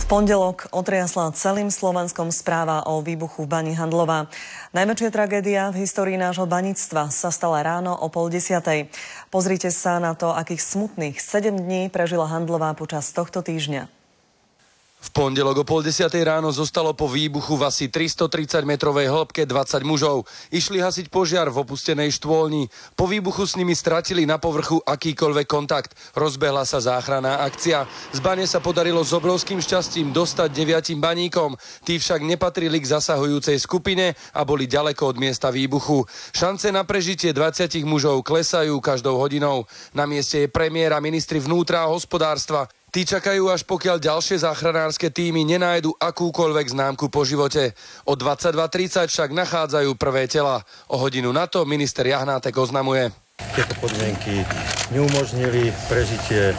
pondelok otriasla celým Slovenskom správa o výbuchu v bani Handlová. Najväčšia tragédia v histórii nášho baníctva sa stala ráno o 9:30. Pozrite sa na to, akých smutných 7 dní prežila Handlová počas tohto týždňa. V pondelok o 9:30 ráno zostalo po výbuchu v asi 330-metrovej hĺbke 20 mužov. Išli hasiť požiar v opustenej štôlni. Po výbuchu s nimi stratili na povrchu akýkoľvek kontakt. Rozbehla sa záchranná akcia. Z bane sa podarilo s obrovským šťastím dostať 9 baníkom. Tí však nepatrili k zasahujúcej skupine a boli ďaleko od miesta výbuchu. Šance na prežitie 20 mužov klesajú každou hodinou. Na mieste je premiér a ministri vnútra a hospodárstva. Tí čakajú, až pokiaľ ďalšie záchranárske týmy nenájdu akúkoľvek známku po živote. O 22:30 však nachádzajú prvé tela. O hodinu na to minister Jahnátek oznamuje: Tieto podmienky neumožnili prežitie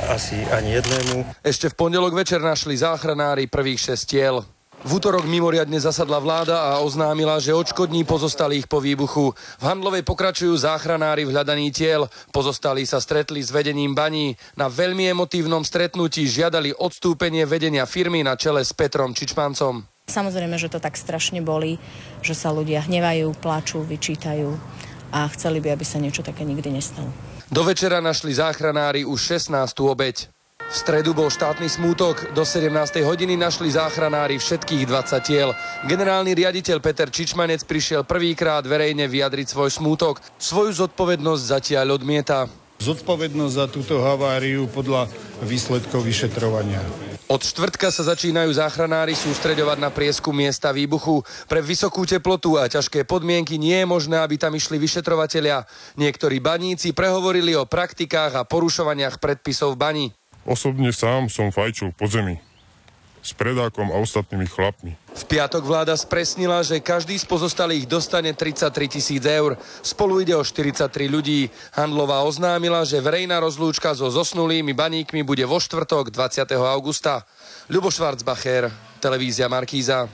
asi ani jednému. Ešte v pondelok večer našli záchranári prvých 6 tiel. V útorok mimoriadne zasadla vláda a oznámila, že odškodní pozostalých po výbuchu. V Handlovej pokračujú záchranári v hľadaní tiel. Pozostalí sa stretli s vedením baní. Na veľmi emotívnom stretnutí žiadali odstúpenie vedenia firmy na čele s Petrom Čičmancom. Samozrejme, že to tak strašne bolí, že sa ľudia hnevajú, plačú, vyčítajú a chceli by, aby sa niečo také nikdy nestalo. Do večera našli záchranári už 16. obeť. V stredu bol štátny smútok. Do 17. hodiny našli záchranári všetkých 20 tiel. Generálny riaditeľ Peter Čičmanec prišiel prvýkrát verejne vyjadriť svoj smútok. Svoju zodpovednosť zatiaľ odmieta. Zodpovednosť za túto haváriu podľa výsledkov vyšetrovania. Od štvrtka sa začínajú záchranári sústreďovať na prieskum miesta výbuchu. Pre vysokú teplotu a ťažké podmienky nie je možné, aby tam išli vyšetrovatelia. Niektorí baníci prehovorili o praktikách a porušovaniach predpisov v bani. Osobne sám som fajčil pod zemi s predákom a ostatnými chlapmi. V piatok vláda spresnila, že každý z pozostalých dostane 33 000 eur. Spolu ide o 43 ľudí. Handlová oznámila, že verejná rozlúčka so zosnulými baníkmi bude vo štvrtok 20. augusta. Ľubo Schwarzbacher, televízia Markíza.